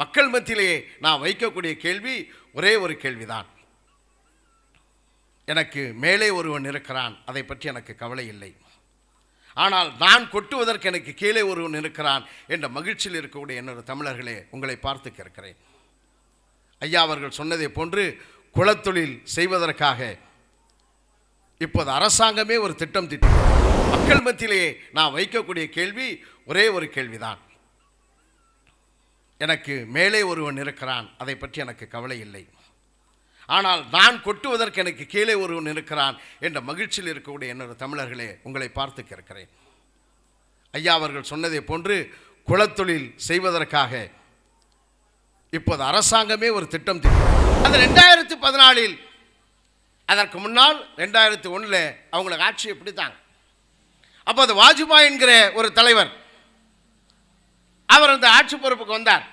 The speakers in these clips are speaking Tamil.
மக்கள் மத்தியிலே நான் வைக்கக்கூடிய கேள்வி ஒரே ஒரு கேள்விதான். எனக்கு மேலே ஒருவன் இருக்கிறான், அதை பற்றி எனக்கு கவலை இல்லை. ஆனால் நான் கொட்டுவதற்கு எனக்கு கீழே ஒருவன் இருக்கிறான் என்ற மகிழ்ச்சியில் இருக்கக்கூடிய என்னோட தமிழர்களே, உங்களை பார்த்து கேட்கிறேன். ஐயா அவர்கள் சொன்னதை போன்று குலத்தொழில் செய்வதற்காக இப்போது அரசாங்கமே ஒரு திட்டம் மக்கள் மத்தியிலே நான் வைக்கக்கூடிய கேள்வி ஒரே ஒரு கேள்விதான். எனக்கு மேலே ஒருவன் இருக்கிறான், அதை பற்றி எனக்கு கவலை இல்லை. ஆனால் நான் கொட்டுவதற்கு எனக்கு கீழே ஒருவன் இருக்கிறான் என்ற மகிழ்ச்சியில் இருக்கக்கூடிய என்னோட தமிழர்களே, உங்களை பார்த்து கேட்கிறேன். ஐயா அவர்கள் சொன்னதை போன்று குலத்தொழில் செய்வதற்காக இப்போது அரசாங்கமே ஒரு திட்டம் அது 2014 அதற்கு முன்னால் 2001 அவங்களுக்கு ஆட்சி எப்படித்தாங்க. அப்போ அது வாஜ்பாய் என்கிற ஒரு தலைவர் அவர் அந்த ஆட்சி பொறுப்புக்கு வந்தார்.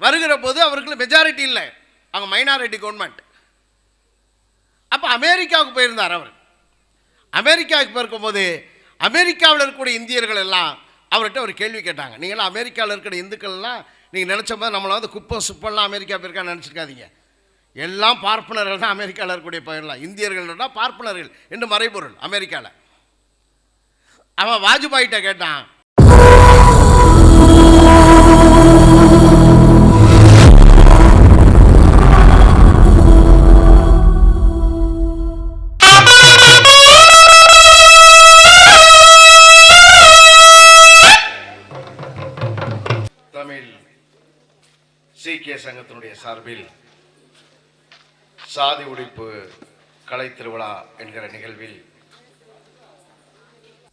வருகிற போது அவருக்கு மெஜாரிட்டி இல்லை, அவங்க மைனாரிட்டி கவர்மெண்ட். அப்போ அமெரிக்காவுக்கு போயிருந்தார். அவர் அமெரிக்காவுக்கு போயிருக்கும்போது அமெரிக்காவில் இருக்கக்கூடிய இந்தியர்கள் எல்லாம் அவர்கிட்ட ஒரு கேள்வி கேட்டாங்க. நீங்களாம் அமெரிக்காவில் இருக்கிற இந்துக்கள்லாம் நீங்கள் நினச்ச மாதிரி நம்மளை வந்து குப்பம் சுப்பெல்லாம் அமெரிக்கா போயிருக்கான்னு நினச்சிருக்காதீங்க. எல்லாம் பார்ப்பனர்கள் தான் அமெரிக்காவில் இருக்கக்கூடிய பயிரெலாம். இந்தியர்கள்னா பார்ப்பனர்கள் என்று மறைபொருள் அமெரிக்காவில். அவன் வாஜ்பாயிட்ட கேட்டான், தமிழ் சீக்கிய சங்கத்தினுடைய சார்பில் சாதி ஒழிப்பு கலை திருவிழா என்கிற நிகழ்வில்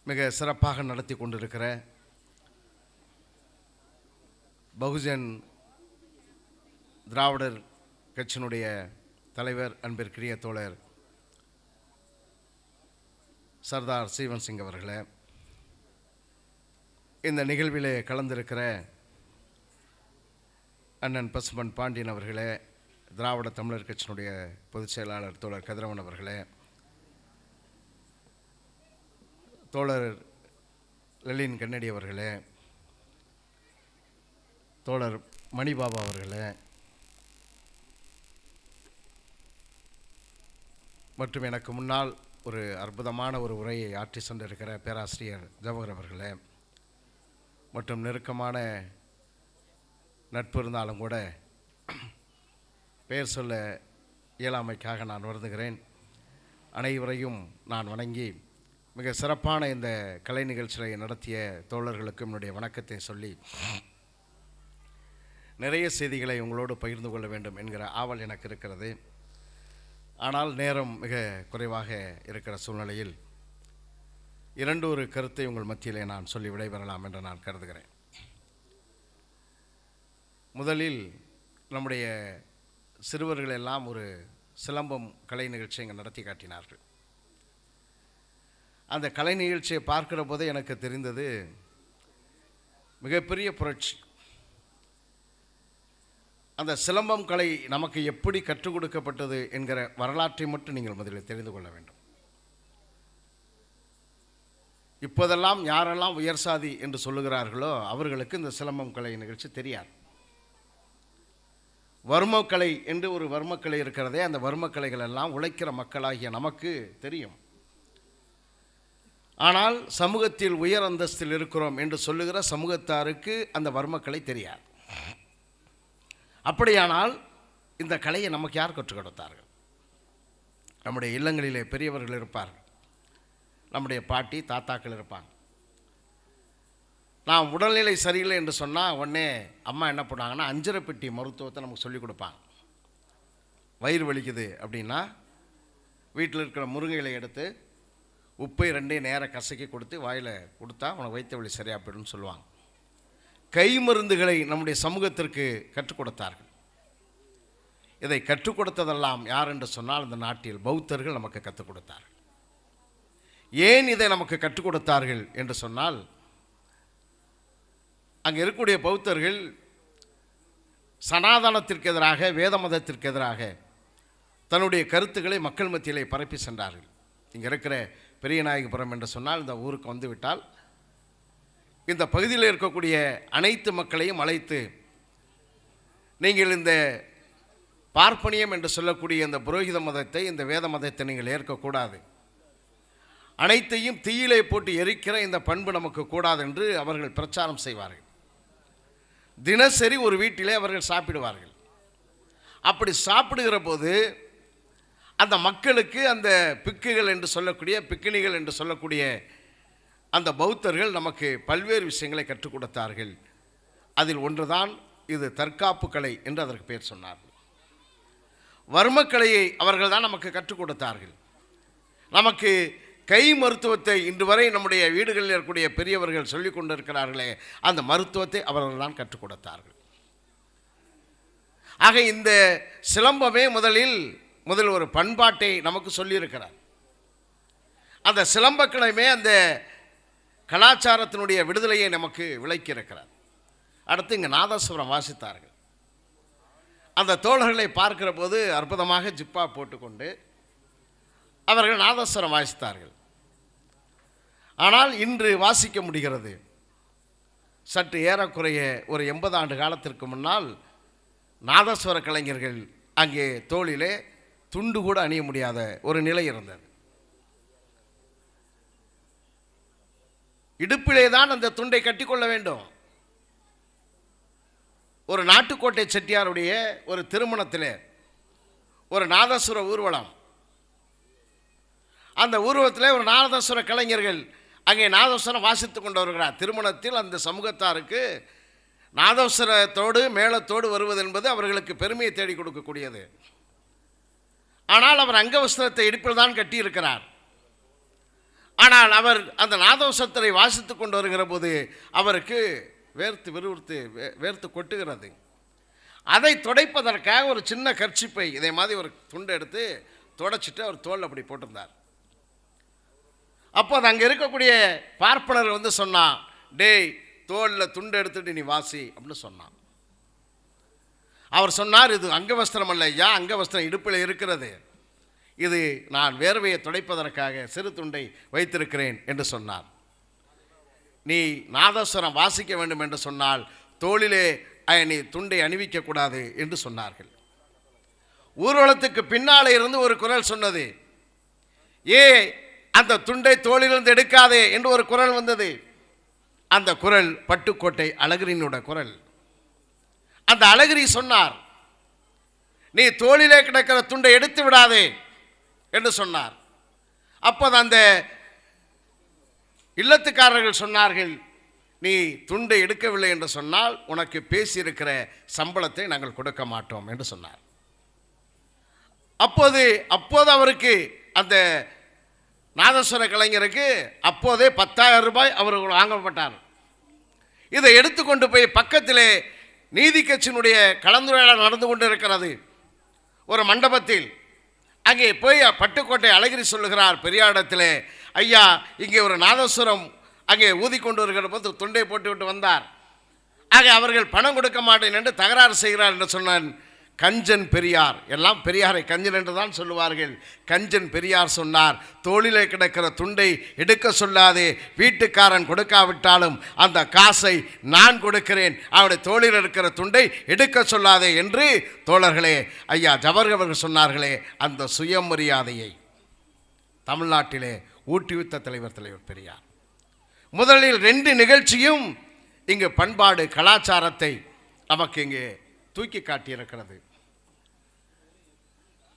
மிக சிறப்பாக நடத்தி கொண்டிருக்கிற பகுஜன் திராவிடர் கட்சியினுடைய தலைவர் அன்பிற்குரிய தோழர் சர்தார் சீவன் சிங் அவர்களே, இந்த நிகழ்விலே கலந்திருக்கிற அண்ணன் பசுமன் பாண்டியன் அவர்களே, திராவிட தமிழர் கட்சியினுடைய பொதுச் செயலாளர் தோழர் கதிரவன் அவர்களே, தோழர் லலின் கண்ணடி அவர்களே, தோழர் மணிபாபா அவர்களே மற்றும் எனக்கு முன்னால் ஒரு அற்புதமான ஒரு உரையை ஆற்றி சென்றிருக்கிற பேராசிரியர் ஜவஹர் அவர்களே மற்றும் நெருக்கமான நட்பு இருந்தாலும் கூட பெயர் சொல்ல இயலாமைக்காக நான் வருந்துகிறேன். அனைவரையும் நான் வணங்கி மிக சிறப்பான இந்த கலை நிகழ்ச்சியை நடத்திய தோழர்களுக்கும் என்னுடைய வணக்கத்தை சொல்லி நிறைய செய்திகளை உங்களோடு பகிர்ந்து கொள்ள வேண்டும் என்கிற ஆவல் எனக்கு இருக்கிறது. ஆனால் நேரம் மிக குறைவாக இருக்கிற சூழ்நிலையில் இரண்டொரு கருத்தை உங்கள் மத்தியிலே நான் சொல்லி விடைபெறலாம் என்று நான் கருதுகிறேன். முதலில் நம்முடைய சிறுவர்கள் எல்லாம் ஒரு சிலம்பம் கலை நிகழ்ச்சி இங்கே நடத்தி காட்டினார்கள். அந்த கலை நிகழ்ச்சியை பார்க்கிற போதே எனக்கு தெரிந்தது மிகப்பெரிய புரட்சி. அந்த சிலம்பம் கலை நமக்கு எப்படி கற்றுக் கொடுக்கப்பட்டது என்கிற வரலாற்றை மட்டும் நீங்கள் முதலில் தெரிந்து கொள்ள வேண்டும். இப்போதெல்லாம் யாரெல்லாம் உயர் சாதி என்று சொல்லுகிறார்களோ அவர்களுக்கு இந்த சிலம்பம் கலை நிகழ்ச்சி தெரியாது. வர்மக்கலை என்று ஒரு வர்மக்கலை இருக்கிறதே, அந்த வர்மக்கலைகள் எல்லாம் உழைக்கிற மக்களாகிய நமக்கு தெரியும். ஆனால் சமூகத்தில் உயர் அந்தஸ்தில் இருக்கிறோம் என்று சொல்லுகிற சமூகத்தாருக்கு அந்த வர்மக்கலை தெரியாது. அப்படியானால் இந்த கலையை நமக்கு யார் கற்றுக் கொடுத்தார்கள்? நம்முடைய இல்லங்களிலே பெரியவர்கள் இருப்பார்கள், நம்முடைய பாட்டி தாத்தாக்கள் இருப்பாங்க. நான் உடல்நிலை சரியில்லை என்று சொன்னால் உடனே அம்மா என்ன பண்ணாங்கன்னா அஞ்சரை பெட்டி மருத்துவத்தை நமக்கு சொல்லிக் கொடுப்பாங்க. வயிறு வலிக்குது அப்படின்னா வீட்டில் இருக்கிற முருங்கைகளை எடுத்து உப்பை 2 நேரம் கசக்கி கொடுத்து வாயில் கொடுத்தா உனக்கு வயிற்று வலி சரியாக போயிடும்னு சொல்லுவாங்க. கை மருந்துகளை நம்முடைய சமூகத்திற்கு கற்றுக் கொடுத்தார்கள். இதை கற்றுக் கொடுத்ததெல்லாம் யார் என்று சொன்னால் இந்த நாட்டில் பௌத்தர்கள் நமக்கு கற்றுக் கொடுத்தார்கள். ஏன் இதை நமக்கு கற்றுக் கொடுத்தார்கள் என்று சொன்னால், அங்கே இருக்கக்கூடிய பௌத்தர்கள் சனாதனத்திற்கு எதிராக, வேத மதத்திற்கு எதிராக தன்னுடைய கருத்துக்களை மக்கள் மத்தியிலே பரப்பி சென்றார்கள். இங்கே இருக்கிற பெரியநாயகபுரம் என்று சொன்னால் இந்த ஊருக்கு வந்துவிட்டால் இந்த பகுதியில் இருக்கக்கூடிய அனைத்து மக்களையும் அழைத்து நீங்கள் இந்த பார்ப்பனியம் என்று சொல்லக்கூடிய இந்த புரோகித மதத்தை, இந்த வேத மதத்தை நீங்கள் ஏற்கக்கூடாது, அனைத்தையும் தீயிலே போட்டு எரிக்கிற இந்த பண்பு நமக்கு கூடாது என்று அவர்கள் பிரச்சாரம் செய்வார்கள். தினசரி ஒரு வீட்டிலே அவர்கள் சாப்பிடுவார்கள். அப்படி சாப்பிடுகிற போது அந்த மக்களுக்கு அந்த பிக்குகள் என்று சொல்லக்கூடிய, பிக்கினிகள் என்று சொல்லக்கூடிய அந்த பௌத்தர்கள் நமக்கு பல்வேறு விஷயங்களை கற்றுக் கொடுத்தார்கள். அதில் ஒன்றுதான் இது தற்காப்பு கலை என்று அதற்கு பெயர் சொன்னார்கள். வர்மக்கலையை அவர்கள் தான் நமக்கு கற்றுக் கொடுத்தார்கள். நமக்கு கை மருத்துவத்தை இன்று வரை நம்முடைய வீடுகளில் இருக்கக்கூடிய பெரியவர்கள் சொல்லிக் கொண்டிருக்கிறார்களே, அந்த மருத்துவத்தை அவர்கள் தான் கற்றுக் கொடுத்தார்கள். ஆக இந்த சிலம்பமே முதல் ஒரு பண்பாட்டை நமக்கு சொல்லியிருக்கிறார். அந்த சிலம்பக்கலைமே அந்த கலாச்சாரத்தினுடைய விடுதலையை நமக்கு விளக்கியிருக்கிறார். அடுத்து இங்கே நாதஸ்வரம் வாசித்தார்கள். அந்த தோழர்களை பார்க்கிற போது அற்புதமாக ஜிப்பா போட்டுக்கொண்டு அவர்கள் நாதஸ்வரம் வாசித்தார்கள். ஆனால் இன்று வாசிக்க முடிகிறது. சற்று ஏறக்குறைய ஒரு 80 ஆண்டு காலத்திற்கு முன்னால் நாதஸ்வர கலைஞர்கள் அங்கே தோளிலே துண்டு கூட அணிய முடியாத ஒரு நிலை இருந்தது. இடுப்பிலே தான் அந்த துண்டை கட்டிக்கொள்ள வேண்டும். ஒரு நாட்டுக்கோட்டை செட்டியாருடைய ஒரு திருமணத்திலே ஒரு நாதஸ்வர ஊர்வலம். அந்த ஊர்வலத்தில் ஒரு நாதஸ்வர கலைஞர்கள் அங்கே நாதஸ்வரம் வாசித்து கொண்டு வருகிறார். திருமணத்தில் அந்த சமூகத்தாருக்கு நாதஸ்வரத்தோடு மேளத்தோடு வருவது என்பது அவர்களுக்கு பெருமையை தேடி கொடுக்கக்கூடியது. ஆனால் அவர் அங்கவஸ்திரத்தை இடுப்பில் தான் கட்டியிருக்கிறார். ஆனால் அவர் அந்த நாதஸ்வரத்தை வாசித்து கொண்டு வருகிற போது அவருக்கு வேர்த்து கொட்டுகிறது. அதை துடைப்பதற்காக ஒரு சின்ன கர்ச்சிப்பை இதே மாதிரி ஒரு துண்டை எடுத்து துடைச்சிட்டு அவர் தோல் அப்படி போட்டிருந்தார். அப்போ அது அங்கே இருக்கக்கூடிய பார்ப்பனர் வந்து சொன்னான், டேய் தோலில் துண்டு எடுத்துட்டு நீ வாசி அப்படின்னு சொன்னான். அவர் சொன்னார், இது அங்கவஸ்திரம் அல்ல ஐயா, அங்கவஸ்திரம் இடுப்பில் இருக்கிறது, இது நான் வேர்வையை துடைப்பதற்காக சிறு துண்டை வைத்திருக்கிறேன் என்று சொன்னார். நீ நாதஸ்வரம் வாசிக்க வேண்டும் என்று சொன்னால் தோளிலே நீ துண்டை அணிவிக்கக்கூடாது என்று சொன்னார்கள். ஊர்வலத்துக்கு பின்னாலே இருந்து ஒரு குரல் சொன்னது, அந்த துண்டை தோளிலிருந்து எடுக்காதே என்று ஒரு குரல் வந்தது. அந்த குரல் பட்டுக்கோட்டை அழகிரியினுடைய குரல். அந்த அழகிரி சொன்னார், நீ தோளிலே கிடக்கிற துண்டை எடுத்து விடாதே என்று சொன்னார். அப்போது அந்த இல்லத்துக்காரர்கள் சொன்னார்கள், நீ துண்டை எடுக்கவில்லை என்று சொன்னால் உனக்கு பேசியிருக்கிற சம்பளத்தை நாங்கள் கொடுக்க மாட்டோம் என்று சொன்னார். அப்போது அவருக்கு அந்த நாதஸ்வர கலைஞருக்கு அப்போதே 10,000 ரூபாய் அவர்கள் வாங்கப்பட்டார். இதை எடுத்துக்கொண்டு போய் பக்கத்திலே நீதி கட்சியினுடைய கலந்துரையாடல் நடந்து கொண்டு இருக்கிறது ஒரு மண்டபத்தில். அங்கே போய் பட்டுக்கோட்டை அழகிரி சொல்லுகிறார் பெரியாரிடத்திலே, ஐயா இங்கே ஒரு நாதஸ்வரம் அங்கே ஊதிக்கொண்டு வருகிற போது துண்டை போட்டுவிட்டு வந்தார். ஆக அவர்கள் பணம் கொடுக்க மாட்டேன் என்று தகராறு செய்கிறார் என்று சொன்னான். கஞ்சன் பெரியார், எல்லாம் பெரியாரை கஞ்சன் என்று தான் சொல்லுவார்கள். கஞ்சன் பெரியார் சொன்னார், தோளிலே கிடக்கிற துண்டை எடுக்க சொல்லாதே, வீட்டுக்காரன் கொடுக்காவிட்டாலும் அந்த காசை நான் கொடுக்கிறேன், அவருடைய தோளில் இருக்கிற துண்டை எடுக்க சொல்லாதே என்று தோழர்களே ஐயா ஜவஹர் அவர்கள் சொன்னார்களே. அந்த சுயமரியாதையை தமிழ்நாட்டிலே ஊட்டுவித்த தலைவர் பெரியார். முதலில் 2 நிகழ்ச்சியும் இங்கு பண்பாடு கலாச்சாரத்தை நமக்கு இங்கே தூக்கி காட்டியிருக்கிறது.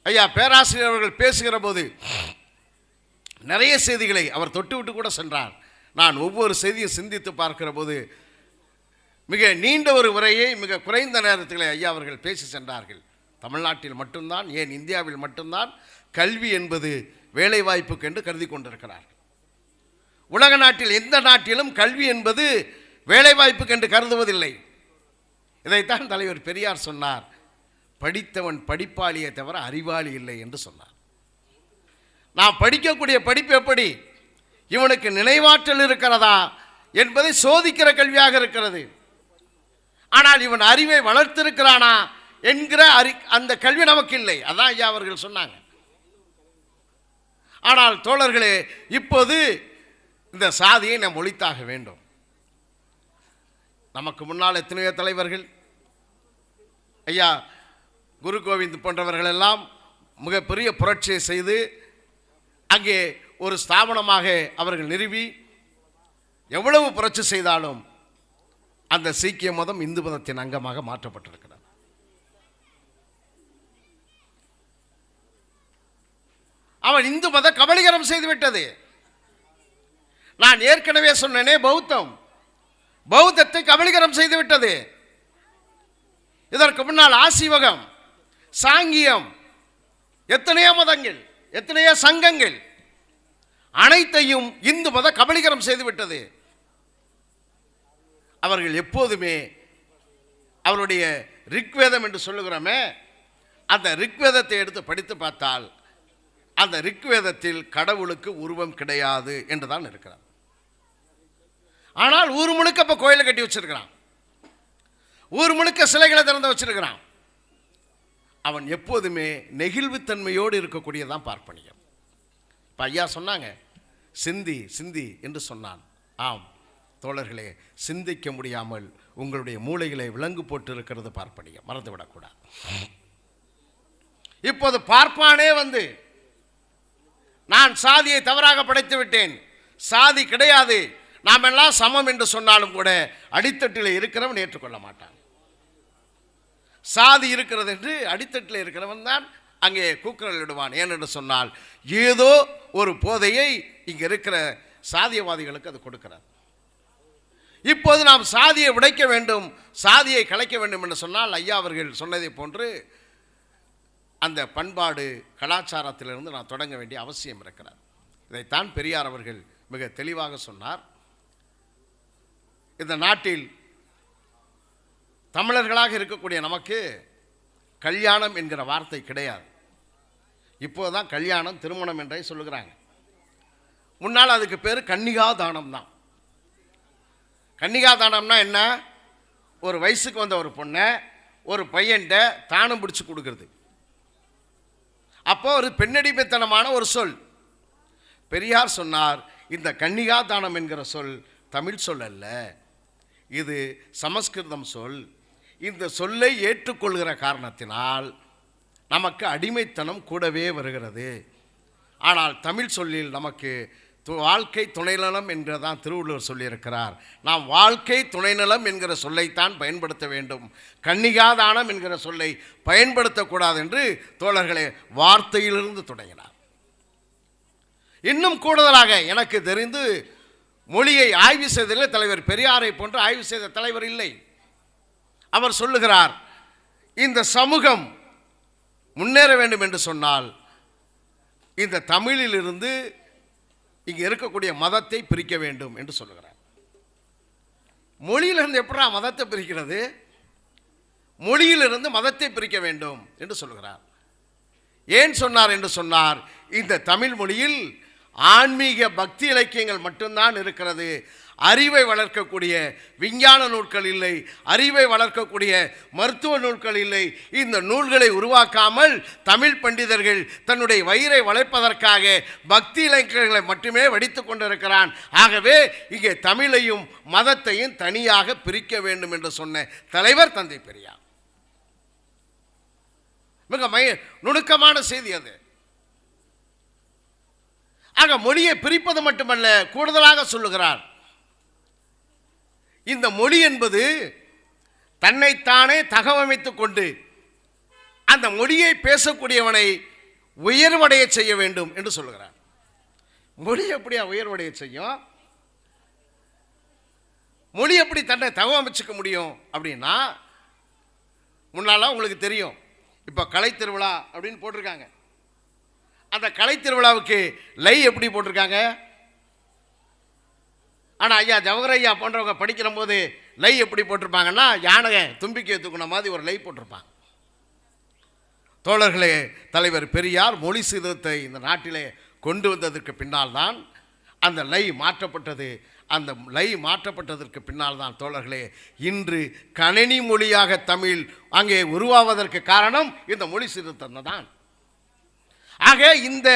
ஐயா பேராசிரியர் அவர்கள் பேசுகிற போது நிறைய செய்திகளை அவர் தொட்டு விட்டு கூட சென்றார். நான் ஒவ்வொரு செய்தியை சிந்தித்து பார்க்கிற போது மிக நீண்ட ஒரு உரையை மிக குறைந்த நேரத்தில் ஐயா அவர்கள் பேசி சென்றார்கள். தமிழ்நாட்டில் மட்டும்தான், ஏன் இந்தியாவில் மட்டும்தான் கல்வி என்பது வேலை வாய்ப்புக்கு என்று கருதி கொண்டிருக்கிறார்கள். உலக நாட்டில் எந்த நாட்டிலும் கல்வி என்பது வேலை வாய்ப்புக்கு என்று கருதுவதில்லை. இதைத்தான் தலைவர் பெரியார் சொன்னார், படித்தவன் படிப்பாளியை தவிர அறிவாளி இல்லை என்று சொன்னார். நாம் படிக்கக்கூடிய படிப்பு எப்படி, இவனுக்கு நினைவாற்றல் இருக்கிறதா என்பதை சோதிக்கிற கல்வியாக இருக்கிறது. ஆனால் இவன் அறிவை வளர்த்திருக்கிறானா என்கிற அந்த கல்வி நமக்கு இல்லை. அதான் ஐயா அவர்கள் சொன்னாங்க. ஆனால் தோழர்களே, இப்போது இந்த சாதியை நாம் ஒழித்தாக வேண்டும். நமக்கு முன்னால் எத்தனையோ தலைவர்கள் ஐயா குரு கோவிந்த் போன்றவர்களெல்லாம் மிகப்பெரிய புரட்சியை செய்து அங்கே ஒரு ஸ்தாபனமாக அவர்கள் நிறுவி எவ்வளவு புரட்சி செய்தாலும் அந்த சீக்கிய மதம் இந்து மதத்தின் அங்கமாக மாற்றப்பட்டிருக்கிறது. அவன் இந்து மத கபலீகரம் செய்துவிட்டது. நான் ஏற்கனவே சொன்னேனே, பௌத்தத்தை கபலீகரம் செய்துவிட்டது. இதற்கு முன்னால் ஆசீவகம், சாங்கியம், எத்தனையோ மதங்கள், எத்தனையோ சங்கங்கள், அனைத்தையும் இந்து மத கபலீகரம் செய்துவிட்டது. அவர்கள் எப்போதுமே அவருடைய ரிக்வேதம் என்று சொல்லுகிறோமே, அந்த ரிக்வேதத்தை எடுத்து படித்து பார்த்தால் அந்த ரிக்வேதத்தில் கடவுளுக்கு உருவம் கிடையாது என்றுதான் இருக்கிறார். ஆனால் ஊர் முழுக்க இப்போ கோயிலை கட்டி வச்சிருக்கிறான், ஊர் முழுக்க சிலைகளை திறந்து வச்சிருக்கிறான். அவன் எப்போதுமே நெகிழ்வுத்தன்மையோடு இருக்கக்கூடியதான் பார்ப்பனியம். இப்போ ஐயா சொன்னாங்க, சிந்தி சிந்தி என்று சொன்னான். ஆம் தோழர்களே, சிந்திக்க முடியாமல் உங்களுடைய மூளைகளை விலங்கு போட்டு இருக்கிறது பார்ப்பனியம், மறந்துவிடக்கூடாது. இப்போது பார்ப்பானே வந்து நான் சாதியை தவறாக படைத்து விட்டேன், சாதி கிடையாது, நாம் எல்லாம் சமம் என்று சொன்னாலும் கூட அடித்தட்டில் இருக்கிறவன் ஏற்றுக்கொள்ள மாட்டான். சாதி இருக்கிறது என்று அடித்தட்டில் இருக்கிறவன் தான் அங்கே கூக்குரல் இடுவான். ஏனென்று சொன்னால் ஏதோ ஒரு போதையை இங்கே இருக்கிற சாதியவாதிகளுக்கு அது கொடுக்கிறார். இப்போது நாம் சாதியை உடைக்க வேண்டும், சாதியை கலைக்க வேண்டும் என்று சொன்னால் ஐயா அவர்கள் சொன்னதை போன்று அந்த பண்பாடு கலாச்சாரத்திலிருந்து நான் தொடங்க வேண்டிய அவசியம் இருக்கிறார். இதைத்தான் பெரியார் அவர்கள் மிக தெளிவாக சொன்னார். இந்த நாட்டில் தமிழர்களாக இருக்கக்கூடிய நமக்கு கல்யாணம் என்கிற வார்த்தை கிடையாது. இப்போதான் கல்யாணம் திருமணம் என்றே சொல்லுகிறாங்க. முன்னால் அதுக்கு பேர் கன்னிகாதானம் தான். கன்னிகாதானம்னா என்ன? ஒரு வயசுக்கு வந்த ஒரு பொண்ணை ஒரு பையன்கிட்ட தானம் பிடிச்சி கொடுக்கறது. அப்போ ஒரு பெண்ணடிமைத்தனமான ஒரு சொல். பெரியார் சொன்னார், இந்த கன்னிகாதானம் என்கிற சொல் தமிழ் சொல் அல்ல, இது சமஸ்கிருதம் சொல். இந்த சொல்லை ஏற்றுக்கொள்கிற காரணத்தினால் நமக்கு அடிமைத்தனம் கூடவே வருகிறது. ஆனால் தமிழ் சொல்லில் நமக்கு வாழ்க்கை துணைநலம் என்றுதான் திருவள்ளுவர் சொல்லியிருக்கிறார். நாம் வாழ்க்கை துணைநலம் என்கிற சொல்லைத்தான் பயன்படுத்த வேண்டும், கன்னிகாதானம் என்கிற சொல்லை பயன்படுத்தக்கூடாது என்று தோழர்களே வார்த்தையிலிருந்து தொடங்கினார். இன்னும் கூடுதலாக எனக்கு தெரிந்து மொழியை ஆய்வு செய்ததில் தலைவர் பெரியாரை போன்று ஆய்வு செய்த தலைவர் இல்லை. அவர் சொல்லுகிறார், இந்த சமூகம் முன்னேற வேண்டும் என்று சொன்னால் இந்த தமிழிலிருந்து இங்கே இருக்கக்கூடிய மதத்தை பிரிக்க வேண்டும் என்று சொல்லுகிறார். மொழியிலிருந்து எப்படா மதத்தை பிரிக்கிறது? மொழியிலிருந்து மதத்தை பிரிக்க வேண்டும் என்று சொல்லுகிறார். ஏன் சொன்னார் என்று சொன்னார், இந்த தமிழ் மொழியில் ஆன்மீக பக்தி இலக்கியங்கள் மட்டும்தான் இருக்கிறது, அறிவை வளர்க்கக்கூடிய விஞ்ஞான நூல்கள் இல்லை, அறிவை வளர்க்கக்கூடிய மருத்துவ நூல்கள் இல்லை. இந்த நூல்களை உருவாக்காமல் தமிழ் பண்டிதர்கள் தன்னுடைய வயிறை வளர்ப்பதற்காக பக்தி இலக்கியங்களை மட்டுமே வடித்து கொண்டிருக்கிறான். ஆகவே இங்கே தமிழையும் மதத்தையும் தனியாக பிரிக்க வேண்டும் என்று சொன்ன தலைவர் தந்தை பெரியார். மிக நுணுக்கமான செய்தி அது. ஆக மொழியை பிரிப்பது மட்டுமல்ல, கூடுதலாக சொல்லுகிறார், இந்த மொழி என்பது தன்னைத்தானே தகவமைத்துக் கொண்டு அந்த மொழியை பேசக்கூடியவனை உயர்வடைய செய்ய வேண்டும் என்று சொல்லுகிறார். மொழி எப்படியா உயர்வடைய செய்யும்? மொழி எப்படி தன்னை தகவமைச்சுக்க முடியும் அப்படின்னா, முன்னால உங்களுக்கு தெரியும், இப்போ கலை திருவிழா அப்படின்னு போட்டிருக்காங்க. அந்த கலை திருவிழாவுக்கு லை எப்படி போட்டிருக்காங்க? ஆனால் ஐயா ஜவஹர் ஐயா போன்றவங்க படிக்கிற போது லை எப்படி போட்டிருப்பாங்கன்னா, யானை தும்பிக்கையை தூக்குன மாதிரி ஒரு லை போட்டிருப்பாங்க. தோழர்களே, தலைவர் பெரியார் மொழி சீர்திருத்தத்தை இந்த நாட்டிலே கொண்டு வந்ததற்கு பின்னால் தான் அந்த லை மாற்றப்பட்டது. அந்த லை மாற்றப்பட்டதற்கு பின்னால் தான் தோழர்களே இன்று கணினி மொழியாக தமிழ் அங்கே உருவாவதற்கு காரணம் இந்த மொழி சீர்திருத்தம் தான். ஆக இந்த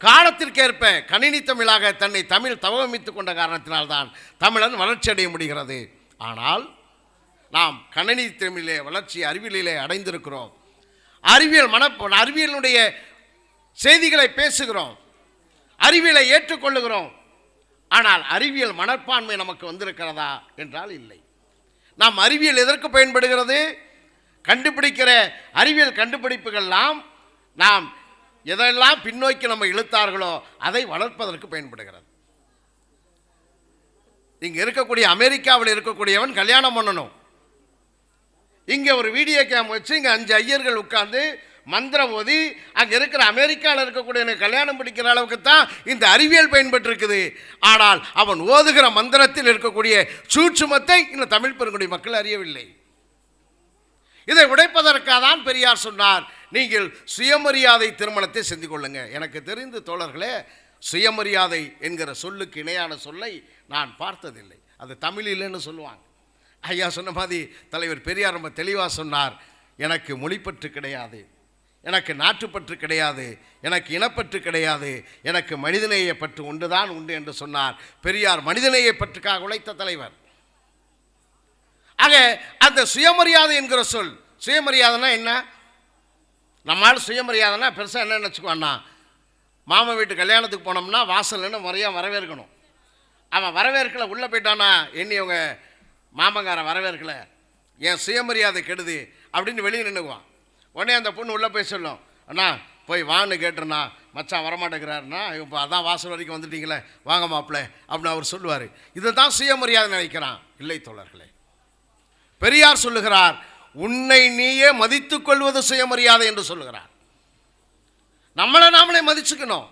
காலத்திற்கேற்ப கணினி தமிழாக தன்னை தமிழ் தவமித்துக் கொண்ட காரணத்தினால்தான் தமிழன் வளர்ச்சி அடைய முடிகிறது. ஆனால் நாம் கணினி திறமையிலே வளர்ச்சி அறிவியலிலே அடைந்திருக்கிறோம். அறிவியலுடைய செய்திகளை பேசுகிறோம், அறிவியலை ஏற்றுக்கொள்ளுகிறோம். ஆனால் அறிவியல் மனப்பான்மை நமக்கு வந்திருக்கிறதா என்றால் இல்லை. நாம் அறிவியல் எதற்கு பயன்படுகிறது? கண்டுபிடிக்கிற அறிவியல் கண்டுபிடிப்புகள்லாம் நாம் எதெல்லாம் பின்னோக்கி நம்ம இழுத்தார்களோ அதை வளர்ப்பதற்கு பயன்படுகிறது. இங்கே இருக்கக்கூடிய அமெரிக்காவில் இருக்கக்கூடியவன் கல்யாணம் பண்ணணும். இங்கே ஒரு வீடியோ கேம் வச்சு இங்கே 5 ஐயர்கள் உட்கார்ந்து மந்திரம் ஓதி அங்கே இருக்கிற அமெரிக்காவில் இருக்கக்கூடிய கல்யாணம் பிடிக்கிற அளவுக்கு தான் இந்த அறிவியல் பயன்பட்டு இருக்குது. ஆனால் அவன் ஓதுகிற மந்திரத்தில் இருக்கக்கூடிய சூட்சுமத்தை இந்த தமிழ் பெருங்குடி மக்கள் அறியவில்லை. இதை உடைப்பதற்காக தான் பெரியார் சொன்னார், நீங்கள் சுயமரியாதை திருமணத்தை செஞ்சு கொள்ளுங்க. எனக்கு தெரிந்து தோழர்களே, சுயமரியாதை என்கிற சொல்லுக்கு இணையான சொல்லை நான் பார்த்ததில்லை. அது தமிழ் இல்லைன்னு சொல்லுவாங்க. ஐயா சொன்ன மாதிரி தலைவர் பெரியார் ரொம்ப தெளிவாக சொன்னார், எனக்கு மொழிப்பற்று கிடையாது, எனக்கு நாட்டுப்பற்று கிடையாது, எனக்கு இனப்பற்று கிடையாது, எனக்கு மனிதநேய பற்று ஒன்று தான் உண்டு என்று சொன்னார். பெரியார் மனிதநேய பற்றுக்காக உழைத்த தலைவர். ஆக அந்த சுயமரியாதை என்கிற சொல், சுயமரியாதைனா என்ன? நம்மளால் சுயமரியாதைனா பெருசாக என்ன நினச்சிக்குவான்னா, மாமா வீட்டு கல்யாணத்துக்கு போனோம்னா வாசல்னு முறையாக வரவேற்கணும். அவன் வரவேற்கலை, உள்ளே போயிட்டானா அவங்க மாமங்காரன் வரவேற்கலை, என் சுயமரியாதை கெடுது அப்படின்னு வெளியே நின்றுக்குவான். உடனே அந்த பொண்ணு உள்ளே போய் சொல்லும், அண்ணா போய் வான்னு கேட்டுருண்ணா, மச்சான் வரமாட்டேங்கிறாருண்ணா, இப்போ அதான் வாசல் வரைக்கும் வந்துட்டீங்களே, வாங்க மாப்பிள்ளை அப்படின்னு அவர் சொல்லுவார். இதுதான் சுயமரியாதை நினைக்கிறான். இல்லை தோழர்களே, பெரியார் சொல்லுகிறார், உன்னை நீயே மதித்துக் கொள்வது சுயமரியாதை என்று சொல்லுகிறார். நம்மளை நாமளே மதிச்சுக்கணும்.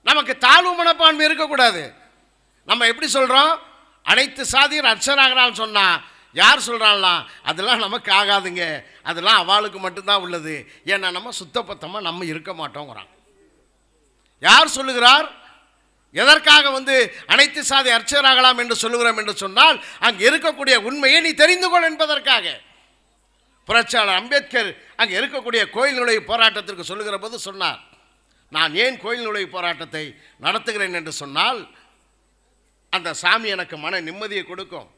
நமக்கு தாழ்வு மனப்பான்மை இருக்கக்கூடாது. நம்ம எப்படி சொல்கிறோம், அனைத்து சாதியர் அர்ச்சராகிறான்னு சொன்னால் யார் சொல்கிறாங்களாம், அதெல்லாம் நமக்கு ஆகாதுங்க, அதெல்லாம் அவளுக்கு மட்டும்தான் உள்ளது, ஏன்னா நம்ம சுத்தபத்தமாக நம்ம இருக்க மாட்டோங்கிறான். யார் சொல்லுகிறார்? எதற்காக அனைத்து சாதி அர்ச்சராகலாம் என்று சொல்லுகிறோம் என்று சொன்னால், அங்கே இருக்கக்கூடிய உண்மையை நீ தெரிந்து கொள் என்பதற்காக. புரட்சியாளர் அம்பேத்கர் அங்கே இருக்கக்கூடிய கோயில் நுழைவு போராட்டத்திற்கு சொல்லுகிற போது சொன்னார், நான் ஏன் கோயில் நுழைவு போராட்டத்தை நடத்துகிறேன் என்று சொன்னால், அந்த சாமி எனக்கு மன நிம்மதியை கொடுக்கும்,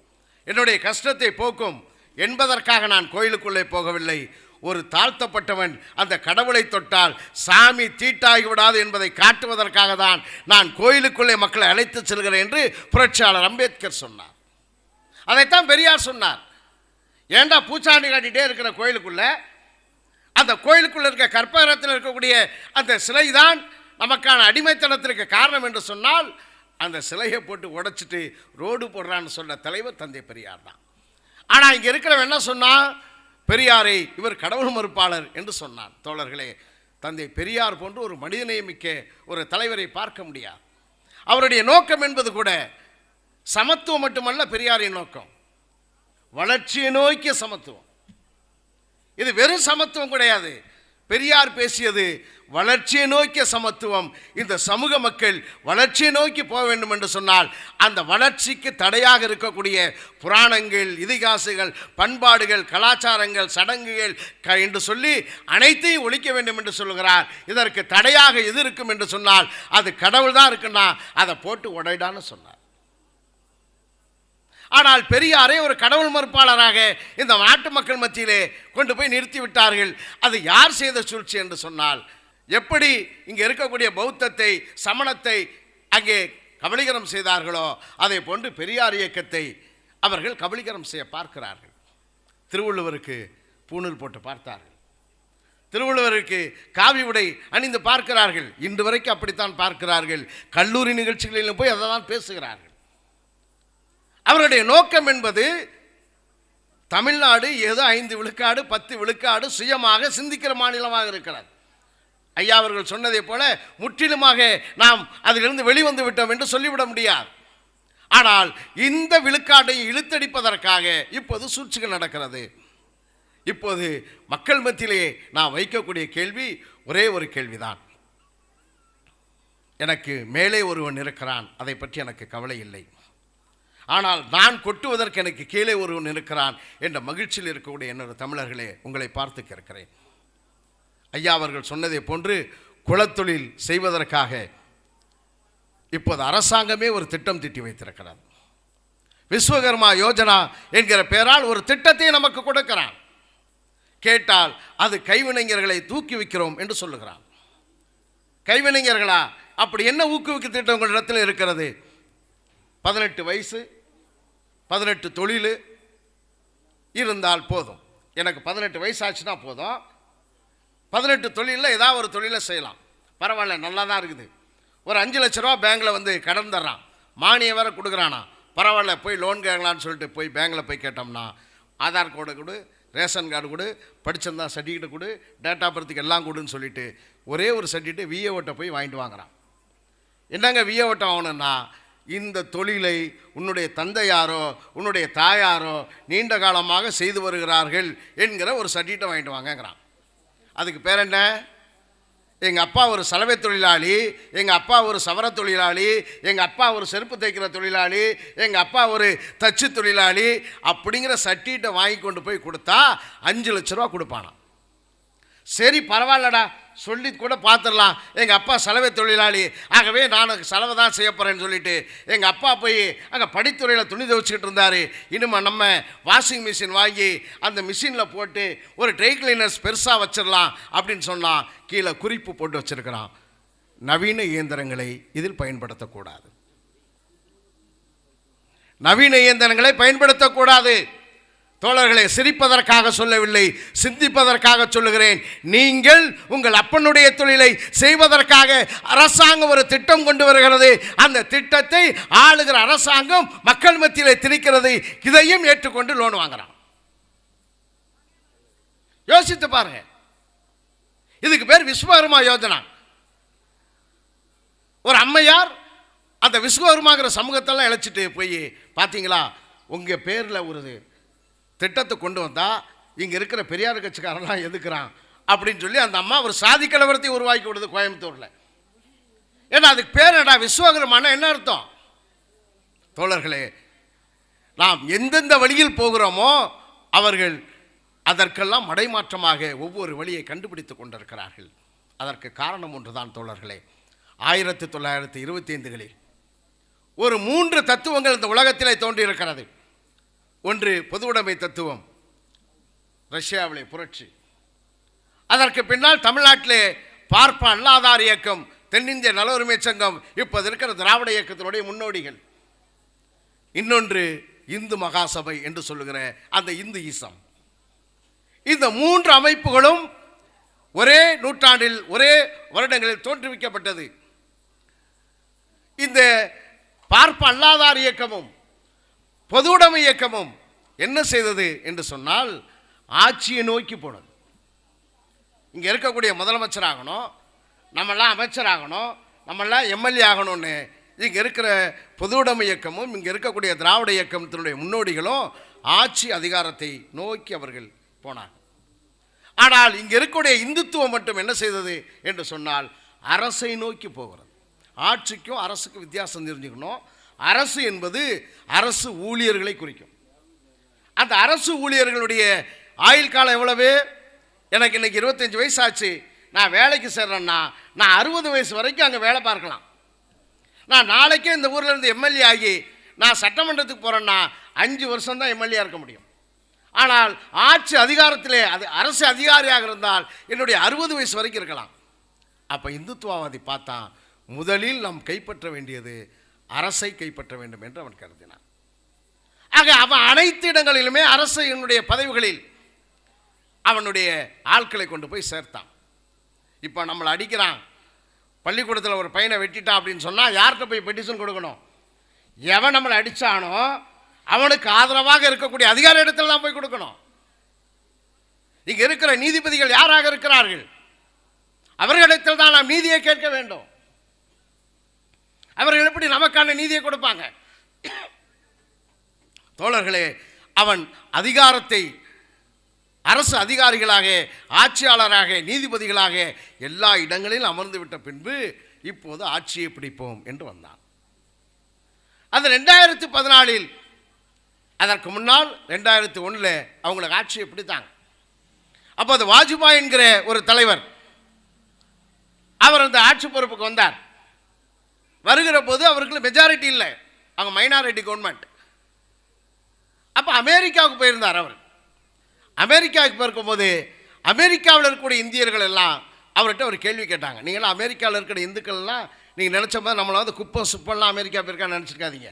என்னுடைய கஷ்டத்தை போக்கும் என்பதற்காக நான் கோயிலுக்குள்ளே போகவில்லை. ஒரு தாழ்த்தப்பட்டவன் அந்த கடவுளை தொட்டால் சாமி தீட்டாகிவிடாது என்பதை காட்டுவதற்காக தான் நான் கோயிலுக்குள்ளே மக்களை அழைத்து செல்கிறேன் என்று புரட்சியாளர் அம்பேத்கர் சொன்னார். அதைத்தான் பெரியார் சொன்னார். ஏண்டா பூச்சாண்டி காட்டிகிட்டே இருக்கிற கோயிலுக்குள்ளே, அந்த கோயிலுக்குள்ளே இருக்க கற்பகரத்தில் இருக்கக்கூடிய அந்த சிலை தான் நமக்கான அடிமைத்தனத்திற்கு காரணம் என்று சொன்னால், அந்த சிலையை போட்டு உடைச்சிட்டு ரோடு போடுறான்னு சொன்ன தலைவர் தந்தை பெரியார் தான். ஆனால் இங்கே இருக்கிறவன் என்ன சொன்னான், பெரியாரை இவர் கடவுள் மறுப்பாளர் என்று சொன்னான். தோழர்களே, தந்தை பெரியார் போன்று ஒரு மனிதநேயமிக்க ஒரு தலைவரை பார்க்க முடியாது. அவருடைய நோக்கம் என்பது கூட சமத்துவம் மட்டுமல்ல, பெரியாரின் நோக்கம் வளர்ச்சியை நோக்கிய சமத்துவம். இது வெறும் சமத்துவம் கிடையாது. பெரியார் பேசியது வளர்ச்சியை நோக்கிய சமத்துவம். இந்த சமூக மக்கள் வளர்ச்சியை நோக்கி போக வேண்டும் என்று சொன்னால், அந்த வளர்ச்சிக்கு தடையாக இருக்கக்கூடிய புராணங்கள், இதிகாசங்கள், பண்பாடுகள், கலாச்சாரங்கள், சடங்குகள் என்று சொல்லி அனைத்தையும் ஒழிக்க வேண்டும் என்று சொல்லுகிறார். இதற்கு தடையாக எது இருக்கும் என்று சொன்னால், அது கடவுள் தான் இருக்குன்னா அதை போட்டு உடைடான்னு சொன்னார். ஆனால் பெரியாரை ஒரு கடவுள் மறுப்பாளராக இந்த நாட்டு மக்கள் மத்தியிலே கொண்டு போய் நிறுத்திவிட்டார்கள். அது யார் செய்த சூழ்ச்சி என்று சொன்னால், எப்படி இங்கே இருக்கக்கூடிய பௌத்தத்தை, சமணத்தை அங்கே கபலீகரம் செய்தார்களோ அதே போன்று பெரியார் இயக்கத்தை அவர்கள் கபலீகரம் செய்ய பார்க்கிறார்கள். திருவள்ளுவருக்கு பூணூல் போட்டு பார்த்தார்கள், திருவள்ளுவருக்கு காவி உடை அணிந்து பார்க்கிறார்கள். இன்று வரைக்கும் அப்படித்தான் பார்க்கிறார்கள். கல்லூரி நிகழ்ச்சிகளிலும் போய் அதை தான் பேசுகிறார்கள். அவருடைய நோக்கம் என்பது தமிழ்நாடு ஏதோ 5 விழுக்காடு 10 விழுக்காடு சுயமாக சிந்திக்கிற மாநிலமாக இருக்கிறது. ஐயா அவர்கள் சொன்னதை போல முற்றிலுமாக நாம் அதிலிருந்து வெளிவந்து விட்டோம் என்று சொல்லிவிட முடியாது. ஆனால் இந்த விழுக்காட்டை இழுத்தடிப்பதற்காக இப்போது சூழ்ச்சிகள் நடக்கிறது. இப்போது மக்கள் மத்தியிலே நான் வைக்கக்கூடிய கேள்வி ஒரே ஒரு கேள்விதான். எனக்கு மேலே ஒருவன் இருக்கிறான், அதை பற்றி எனக்கு கவலை இல்லை. ஆனால் நான் கொட்டுவதற்கு எனக்கு கீழே ஒருவன் இருக்கிறான் என்ற மகிழ்ச்சியில் இருக்கக்கூடிய என்னோட தமிழர்களே, உங்களை பார்த்து கேட்கிறேன். ஐயா அவர்கள் சொன்னதை போன்று குலத்தொழில் செய்வதற்காக இப்போது அரசாங்கமே ஒரு திட்டம் தீட்டி வைத்திருக்கிறது. விஸ்வகர்மா யோஜனா என்கிற பெயரால் ஒரு திட்டத்தை நமக்கு கொடுக்கிறான். கேட்டால் அது கைவினைஞர்களை தூக்கி வைக்கிறோம் என்று சொல்லுகிறான். கைவினைஞர்களா? அப்படி என்ன ஊக்குவிக்க திட்டம் உங்களிடத்தில் இருக்கிறது? 18 வயசு, 18 தொழில் இருந்தால் போதும். எனக்கு 18 வயசு ஆச்சுன்னா போதும், 18 தொழிலில் ஏதாவது ஒரு தொழிலை செய்யலாம். பரவாயில்ல, நல்லா தான் இருக்குது. ஒரு 5 லட்ச ரூபா பேங்கில் வந்து கடன் தர்றான், மானியம் வேறு கொடுக்குறானா, பரவாயில்ல போய் லோன் கேட்கலான்னு சொல்லிட்டு போய் பேங்கில் போய் கேட்டோம்னா ஆதார் கார்டு கொடு, ரேஷன் கார்டு கொடு, படிச்சிருந்தா சர்டிஃபிகேட் கொடு, டேட் ஆஃப் பர்த்துக்கு எல்லாம் கொடுன்னு சொல்லிட்டு ஒரே ஒரு சர்டிஃபிகேட் விஏஓட்டை போய் வாங்கிட்டு வாங்குறான். என்னங்க விஏஓட்டை வாங்கணும்னா, இந்த தொழிலை உன்னுடைய தந்தையாரோ உன்னுடைய தாயாரோ நீண்ட காலமாக செய்து வருகிறார்கள் என்கிற ஒரு சர்டிஃபிகேட்டை வாங்கிட்டு வாங்கங்கிறான். அதுக்கு பேர் என்ன? எங்கள் அப்பா ஒரு சலவை தொழிலாளி, எங்கள் அப்பா ஒரு சவர தொழிலாளி, எங்கள் அப்பா ஒரு செருப்பு தைக்கிற தொழிலாளி, எங்கள் அப்பா ஒரு தச்சு தொழிலாளி அப்படிங்கிற சர்டிஃபிகேட்டை வாங்கி கொண்டு போய் கொடுத்தா 5 லட்ச ரூபா கொடுப்பானா. சரி பரவாயில்லடா சொல்லி கூட பார்த்துடலாம், எங்கள் அப்பா சலவை தொழிலாளி, ஆகவே நான் சலவை தான் செய்ய போகிறேன்னு சொல்லிட்டு எங்கள் அப்பா போய் அங்கே படித்துறையில் துணி துவைச்சிக்கிட்டு இருந்தார். இனிமேல் நம்ம வாஷிங் மிஷின் வாங்கி அந்த மிஷினில் போட்டு ஒரு ட்ரை கிளீனர்ஸ் பெருசாக வச்சிடலாம் அப்படின்னு சொன்னால் கீழே குறிப்பு போட்டு வச்சுருக்கிறான், நவீன இயந்திரங்களை இதில் பயன்படுத்தக்கூடாது, நவீன இயந்திரங்களை பயன்படுத்தக்கூடாது. தோழர்களே, சிரிப்பதற்காக சொல்லவில்லை, சிந்திப்பதற்காக சொல்லுகிறேன். நீங்கள் உங்கள் அப்பனுடைய தொழிலை செய்வதற்காக அரசாங்கம் ஒரு திட்டம் கொண்டு வருகிறது. அந்த திட்டத்தை ஆளுகிற அரசாங்கம் மக்கள் மத்தியில் திணிக்கிறது. இதையும் ஏற்றுக்கொண்டு லோன் வாங்குறான். யோசித்து பாருங்க. இதுக்கு பேர் விஸ்வகர்மா யோஜனா. ஒரு அம்மையார் அந்த விஸ்வகர்மாங்கிற சமூகத்தெல்லாம் இழைச்சிட்டு போய் பார்த்தீங்களா, உங்கள் பேரில் ஒரு திட்டத்தை கொண்டு வந்தால் இங்கே இருக்கிற பெரியார் கட்சிக்காரெல்லாம் எதுக்குறான் அப்படின்னு சொல்லி அந்த அம்மா ஒரு சாதி கலவரத்தை உருவாக்கி விடுது கோயம்புத்தூரில். ஏன்னா அதுக்கு பேர் என்னடா விஸ்வகர்மான என்ன அர்த்தம்? தோழர்களே, நாம் எந்தெந்த வழியில் போகிறோமோ அவர்கள் அதற்கெல்லாம் மடைமாற்றமாக ஒவ்வொரு வழியை கண்டுபிடித்து கொண்டிருக்கிறார்கள். அதற்கு காரணம் ஒன்றுதான் தோழர்களே. 1925களில் ஒரு 3 தத்துவங்கள் இந்த உலகத்திலே தோன்றியிருக்கிறது. ஒன்று பொதுவுடைமை தத்துவம், ரஷ்யாவிலே புரட்சி. அதற்கு பின்னால் தமிழ்நாட்டிலே பார்ப்பன அல்லாதார் இயக்கம், தென்னிந்திய நல உரிமை சங்கம், இப்போது இருக்கிற திராவிட இயக்கத்தினுடைய முன்னோடிகள். இன்னொன்று இந்து மகாசபை என்று சொல்லுகிற அந்த இந்து ஈசம். இந்த 3 அமைப்புகளும் ஒரே நூற்றாண்டில் ஒரே வருடங்களில் தோற்றுவிக்கப்பட்டது. இந்த பார்ப்பன அல்லாதார் இயக்கமும் பொதுவுடைமை இயக்கமும் என்ன செய்தது என்று சொன்னால் ஆட்சியை நோக்கி போனது. இங்கே இருக்கக்கூடிய முதலமைச்சர் ஆகணும், நம்மெல்லாம் அமைச்சர் ஆகணும், நம்மெல்லாம் எம்எல்ஏ ஆகணும்னு இங்கே இருக்கிற பொதுவுடைமை இயக்கமும் இங்கே இருக்கக்கூடிய திராவிட இயக்கத்தினுடைய முன்னோடிகளும் ஆட்சி அதிகாரத்தை நோக்கி அவர்கள் போனார்கள். ஆனால் இங்கே இருக்கக்கூடிய இந்துத்துவம் மட்டும் என்ன செய்தது என்று சொன்னால் அரசை நோக்கி போகிறது. ஆட்சிக்கும் அரசுக்கும் வித்தியாசம் தெரிஞ்சுக்கணும். அரசு என்பது அரசு ஊழியர்களை குறிக்கும். அந்த அரசு ஊழியர்களுடைய ஆயுள் காலம் எவ்வளவு? எனக்கு இன்னைக்கு 25 வயசு ஆச்சு, நான் வேலைக்கு சேர்றேன்னா நான் 60 வயசு வரைக்கும் அங்கே வேலை பார்க்கலாம். நான் நாளைக்கே இந்த ஊரில் இருந்து எம்எல்ஏ ஆகி நான் சட்டமன்றத்துக்கு போகிறேன்னா 5 வருஷம் தான் எம்எல்ஏ இருக்க முடியும். ஆனால் ஆட்சி அதிகாரத்திலே அது அரசு அதிகாரியாக இருந்தால் என்னுடைய 60 வயசு வரைக்கும் இருக்கலாம். அப்போ இந்துத்துவவாதி பார்த்தான், முதலில் நாம் கைப்பற்ற வேண்டியது அரசை கைப்பற்ற வேண்டும் என்று அவன் கருதினான். ஆக அவன் அனைத்து இடங்களிலுமே அரசினுடைய பதவிகளில் அவனுடைய ஆட்களை கொண்டு போய் சேர்த்தான். இப்போ நம்மளை அடிக்கிறான், பள்ளிக்கூடத்தில் ஒரு பையனை வெட்டிட்டான் அப்படின்னு சொன்னால் யார்கிட்ட போய் பெட்டிஷன் கொடுக்கணும்? எவன் நம்மளை அடித்தானோ அவனுக்கு ஆதரவாக இருக்கக்கூடிய அதிகார இடத்துல தான் போய் கொடுக்கணும். இங்கே இருக்கிற நீதிபதிகள் யாராக இருக்கிறார்கள்? அவர்களிடத்தில் தான் நாம் நீதியை கேட்க வேண்டும். அவர்கள் எப்படி நமக்கான நீதியை கொடுப்பாங்க? தோழர்களே, அவன் அதிகாரத்தை அரசு அதிகாரிகளாக, ஆட்சியாளராக, நீதிபதிகளாக எல்லா இடங்களிலும் அமர்ந்து விட்ட பின்பு இப்போது ஆட்சியை பிடிப்போம் என்று வந்தான். அது 2014. அதற்கு முன்னால் 2001 அவங்களுக்கு ஆட்சியை பிடித்தாங்க. அப்போ அது வாஜ்பாய் என்கிற ஒரு தலைவர், அவர் அந்த ஆட்சி பொறுப்புக்கு வந்தார். வருகிற போது அவருக்கு மெஜாரிட்டி இல்லை, அவங்க மைனாரிட்டி கவர்மெண்ட். அப்போ அமெரிக்காவுக்கு போயிருந்தார். அவர் அமெரிக்காவுக்கு போயிருக்கும்போது அமெரிக்காவில் இருக்கக்கூடிய இந்தியர்கள் எல்லாம் அவர்கிட்ட ஒரு கேள்வி கேட்டாங்க. நீங்களாம் அமெரிக்காவில் இருக்கிற இந்துக்கள்லாம் நீங்கள் நினச்ச மாதிரி நம்மளை வந்து குப்பம் சுப்பெல்லாம் அமெரிக்கா போயிருக்கான்னு நினச்சிருக்காதீங்க.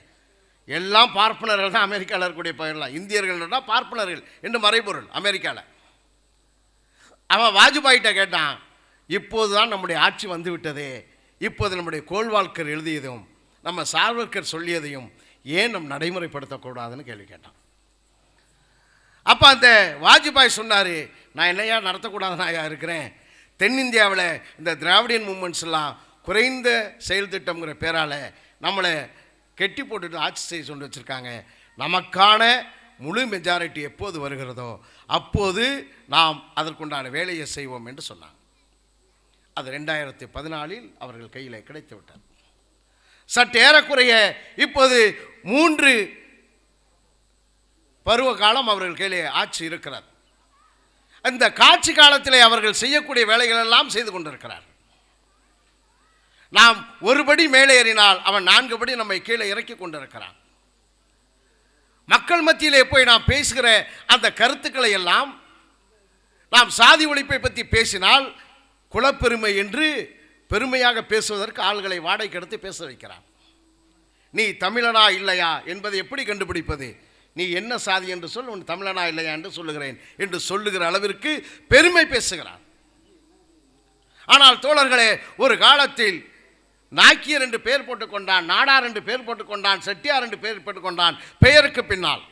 எல்லாம் பார்ப்பனர்கள் தான் அமெரிக்காவில் இருக்கக்கூடிய பயிரெலாம். இந்தியர்கள்னா பார்ப்பனர்கள் என்று மறைபொருள் அமெரிக்காவில். அவன் வாஜ்பாயிட்ட கேட்டான், இப்போது தான் நம்முடைய ஆட்சி வந்து விட்டதே, இப்போது நம்முடைய கோல்வால்கர் எழுதியதும் நம்ம சாவர்கர் சொல்லியதையும் ஏன் நம் நடைமுறைப்படுத்தக்கூடாதுன்னு கேள்வி கேட்டான். அப்போ அந்த வாஜ்பாய் சொன்னார், நான் என்னையா நடத்தக்கூடாதுன்னு ஐயா இருக்கிறேன். தென்னிந்தியாவில் இந்த திராவிடியன் மூமெண்ட்ஸ் எல்லாம் குறைந்த செயல் திட்டம்ங்கிற பேரால் நம்மளை கெட்டி போட்டுட்டு ஆட்சி செய்ய சொல்லி வச்சுருக்காங்க. நமக்கான முழு மெஜாரிட்டி எப்போது வருகிறதோ அப்போது நாம் அதற்குண்டான வேலையை செய்வோம் என்று சொன்னாங்க. அது 2014 அவர்கள் கையில் கிடைத்து விட்டார். சற்று ஏறக்குறைய இப்போது 3 பருவ காலம் அவர்கள் கையிலே ஆட்சி இருக்கிறார். அந்த காட்சி காலத்திலே அவர்கள் செய்யக்கூடிய வேலைகள் எல்லாம் செய்து கொண்டிருக்கிறார். நாம் ஒருபடி மேலே ஏறினால் அவன் 4 படி நம்மை கீழே இறக்கி கொண்டிருக்கிறான். மக்கள் மத்தியிலே போய் நாம் பேசுகிற அந்த கருத்துக்களை எல்லாம் நாம் சாதி ஒழிப்பை பற்றி பேசினால் குலப்பெருமை என்று பெருமையாக பேசுவதற்கு ஆள்களை வாடகைக்கு எடுத்து பேச வைக்கிறான். நீ தமிழனா இல்லையா என்பதை எப்படி கண்டுபிடிப்பது? நீ என்ன சாதி என்று சொல், உன் தமிழனா இல்லையா என்று சொல்லுகிறேன் என்று சொல்லுகிற அளவிற்கு பெருமை பேசுகிறான். ஆனால் தோழர்களே, ஒரு காலத்தில் நாக்கியர் என்று பெயர் போட்டுக்கொண்டான், நாடார் என்று பெயர் போட்டுக்கொண்டான், செட்டியார் என்று பெயர் போட்டுக்கொண்டான் பெயருக்கு பின்னால்.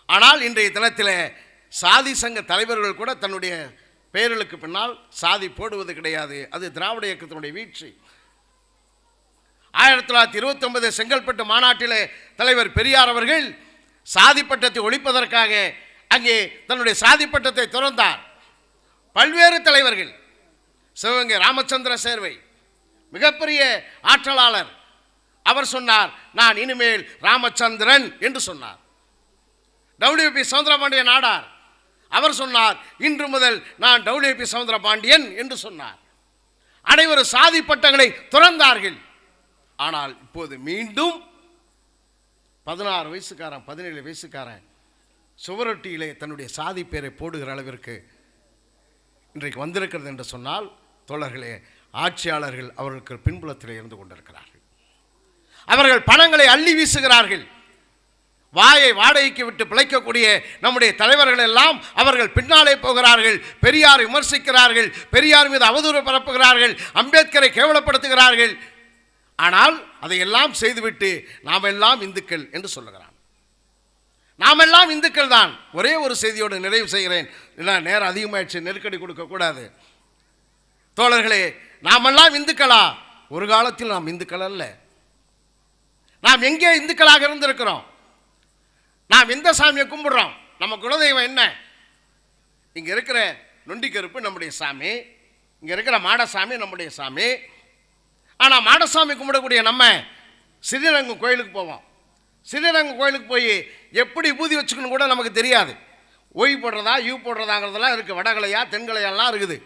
ஆனால் இன்றைய தினத்தில் சாதி சங்க தலைவர்கள் கூட தன்னுடைய பெயர்களுக்கு பின்னால் சாதி போடுவது கிடையாது. அது திராவிட இயக்கத்தினுடைய வீழ்ச்சி. 1929 செங்கல்பட்டு மாநாட்டிலே தலைவர் பெரியார் அவர்கள் சாதி பட்டத்தை ஒழிப்பதற்காக அங்கே தன்னுடைய சாதி பட்டத்தை துறந்தார். பல்வேறு தலைவர்கள், சிவகங்கை ராமச்சந்திர சேர்வை மிகப்பெரிய ஆற்றலாளர், அவர் சொன்னார், நான் இனிமேல் ராமச்சந்திரன் என்று சொன்னார். WP சவுந்தரபாண்டிய நாடார் அவர் சொன்னார், இன்று முதல் நான் WP சவுந்தரபாண்டியன் என்று சொன்னார். அனைவரும் சாதி பட்டங்களை துறந்தார்கள். ஆனால் இப்போது மீண்டும் 16 வயசுக்காரன் 17 வயசுக்காரன் சுவரொட்டியிலே தன்னுடைய சாதி பேரை போடுகிற அளவிற்கு இன்றைக்கு வந்திருக்கிறது என்று சொன்னால், தோழர்களே, ஆட்சியாளர்கள் அவர்களுக்கு பின்புலத்தில் இருந்து கொண்டிருக்கிறார்கள். அவர்கள் பணங்களை அள்ளி வீசுகிறார்கள். வாயை வாடகைக்கு விட்டு பிழைக்கக்கூடிய நம்முடைய தலைவர்கள் எல்லாம் அவர்கள் பின்னாலே போகிறார்கள். பெரியார் விமர்சிக்கிறார்கள், பெரியார் மீது அவதூறு பரப்புகிறார்கள், அம்பேத்கரை கேவலப்படுத்துகிறார்கள். ஆனால் அதையெல்லாம் செய்துவிட்டு நாம் எல்லாம் இந்துக்கள் என்று சொல்லுகிறான். நாம் எல்லாம் இந்துக்கள் தான். ஒரே ஒரு செய்தியோடு நிறைவு செய்கிறேன், நேரம் அதிகமாகிடுச்சு, நெருக்கடி கொடுக்கக்கூடாது. தோழர்களே, நாமெல்லாம் இந்துக்களா? ஒரு காலத்தில் நாம் இந்துக்கள் அல்ல. நாம் எங்கே இந்துக்களாக இருந்திருக்கிறோம்? நாம் எந்த சாமியை கும்பிடுறோம்? நம்ம குலதெய்வம் என்ன? இங்கே இருக்கிற நொண்டிக்கருப்பு நம்முடைய சாமி, இங்கே இருக்கிற மாடசாமி நம்முடைய சாமி. ஆனால் மாடசாமி கும்பிடக்கூடிய நம்ம ஸ்ரீரங்கம் கோயிலுக்கு போவோம். ஸ்ரீரங்கம் கோயிலுக்கு போய் எப்படி பூதி வச்சுக்கணும் கூட நமக்கு தெரியாது. ஒய் போடுறதா யூ போடுறதாங்கிறதெல்லாம் இருக்குது. வடகலையா தென்கலையெல்லாம் இருக்குது.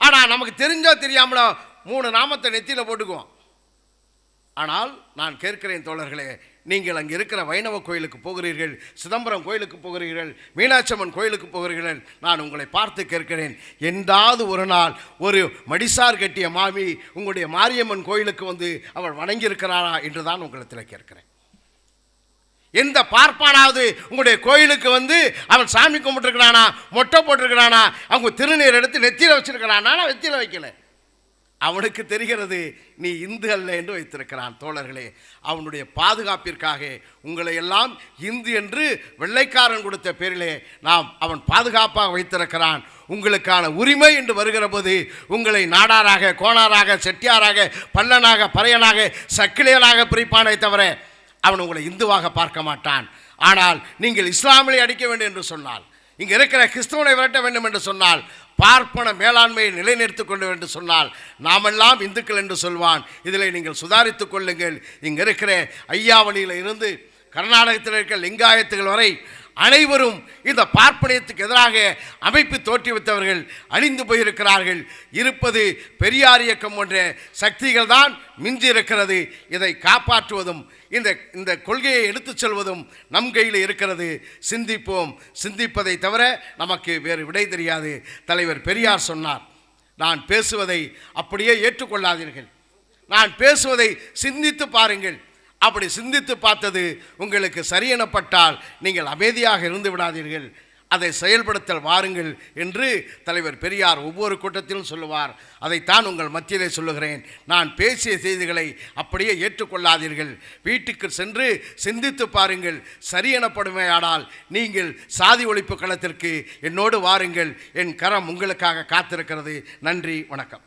ஆனால் நமக்கு தெரிஞ்சோ தெரியாமலோ 3 நாமத்தை நெத்தியில் போட்டுக்குவோம். ஆனால் நான் கேட்கிறேன் தோழர்களே, நீங்கள் அங்கே இருக்கிற வைணவ கோயிலுக்கு போகிறீர்கள், சிதம்பரம் கோயிலுக்கு போகிறீர்கள், மீனாட்சம்மன் கோயிலுக்கு போகிறீர்கள். நான் உங்களை பார்த்து கேட்கிறேன், என்றாவது ஒரு நாள் ஒரு மடிசார் கட்டிய மாமி உங்களுடைய மாரியம்மன் கோயிலுக்கு வந்து அவள் வணங்கியிருக்கிறாரா என்று தான் உங்களிடத்தில் கேட்கிறேன். எந்த பார்ப்பானாவது உங்களுடைய கோயிலுக்கு வந்து அவன் சாமி கும்பிட்டுருக்கிறானா, மொட்டை போட்டிருக்கிறானா, அவங்க திருநீர் எடுத்து நெத்தியில் வச்சிருக்கிறானா? நெத்தியில் வைக்கல. அவனுக்கு தெரிகிறது நீ இந்து அல்ல என்று வைத்திருக்கிறான். தோழர்களே, அவனுடைய பாதுகாப்பிற்காக உங்களை எல்லாம் இந்து என்று வெள்ளைக்காரன் கொடுத்த பேரிலே அவன் பாதுகாப்பாக வைத்திருக்கிறான். உங்களுக்கான உரிமை என்று வருகிற போது உங்களை நாடாராக, கோணாராக, செட்டியாராக, பல்லனாக, பறையனாக, சக்கிலியனாக பிரிப்பானே தவிர அவன் உங்களை இந்துவாக பார்க்க மாட்டான். ஆனால் நீங்கள் இஸ்லாமிலே அடிக்க வேண்டும் என்று சொன்னால், இங்கே இருக்கிற கிறிஸ்தவனை விரட்ட வேண்டும் என்று சொன்னால், பார்ப்பன மேலாண்மையை நிலைநிறுத்திக் கொண்டு என்று சொன்னால், நாமெல்லாம் இந்துக்கள் என்று சொல்வான். இதில் நீங்கள் சுதாரித்துக் கொள்ளுங்கள். இங்கே இருக்கிற ஐயாவணியில் இருந்து கர்நாடகத்தில் இருக்கிற லிங்காயத்துகள் வரை அனைவரும் இந்த பார்ப்பனியத்துக்கு எதிராக அமைப்பு தோற்றுவித்தவர்கள் அழிந்து போயிருக்கிறார்கள். இருப்பது பெரியார் இயக்கம் போன்ற சக்திகள் தான் மிஞ்சி இருக்கிறது. இதை காப்பாற்றுவதும் இந்த இந்த கொள்கையை எடுத்துச் செல்வதும் நம் கையில் இருக்கிறது. சிந்திப்போம். சிந்திப்பதை தவிர நமக்கு வேறு விடை தெரியாது. தலைவர் பெரியார் சொன்னார், நான் பேசுவதை அப்படியே ஏற்றுக்கொள்ளாதீர்கள், நான் பேசுவதை சிந்தித்து பாருங்கள். அப்படி சிந்தித்து பார்த்தது உங்களுக்கு சரியெனப்பட்டால் நீங்கள் அமைதியாக இருந்து விடாதீர்கள், அதை செயல்படுத்தல் வாருங்கள் என்று தலைவர் பெரியார் ஒவ்வொரு கூட்டத்திலும் சொல்லுவார். அதைத்தான் உங்கள் மத்தியிலே சொல்லுகிறேன். நான் பேசிய செய்திகளை அப்படியே ஏற்றுக்கொள்ளாதீர்கள், வீட்டுக்கு சென்று சிந்தித்து பாருங்கள். சரியெனப்படுமையானால் நீங்கள் சாதி ஒழிப்பு களத்திற்கு என்னோடு வாருங்கள். என் கரம் உங்களுக்காக காத்திருக்கிறது. நன்றி, வணக்கம்.